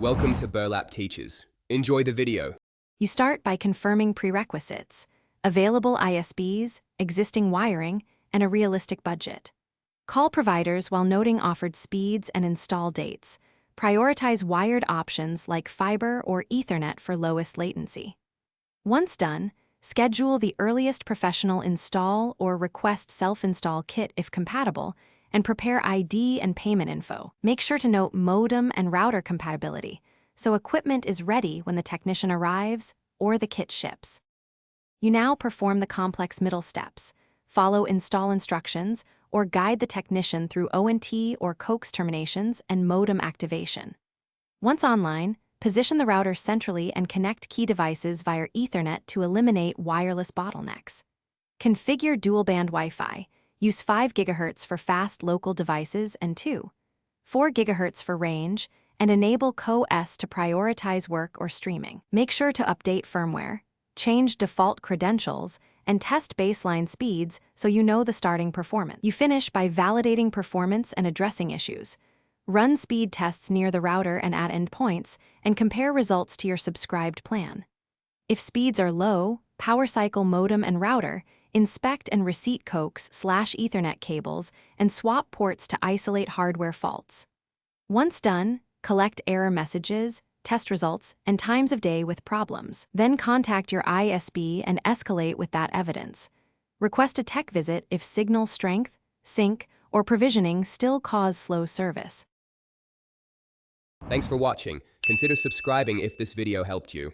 Welcome to Burlap Teachers. Enjoy the video. You start by confirming prerequisites, available ISBs, existing wiring, and a realistic budget. Call providers while noting offered speeds and install dates. Prioritize wired options like fiber or Ethernet for lowest latency. Once done, schedule the earliest professional install or request self-install kit if compatible, and prepare ID and payment info. Make sure to note modem and router compatibility, so equipment is ready when the technician arrives or the kit ships. You now perform the complex middle steps, follow install instructions, or guide the technician through ONT or coax terminations and modem activation. Once online, position the router centrally and connect key devices via Ethernet to eliminate wireless bottlenecks. Configure dual-band Wi-Fi. Use 5 GHz for fast local devices and 4 GHz for range, and enable Co-S to prioritize work or streaming. Make sure to update firmware, change default credentials, and test baseline speeds so you know the starting performance. You finish by validating performance and addressing issues. Run speed tests near the router and at endpoints, and compare results to your subscribed plan. If speeds are low, power cycle modem and router, inspect and reseat coax/Ethernet cables, and swap ports to isolate hardware faults. Once done, collect error messages, test results, and times of day with problems. Then contact your ISB and escalate with that evidence. Request a tech visit if signal strength, sync, or provisioning still cause slow service. Thanks for watching. Consider subscribing if this video helped you.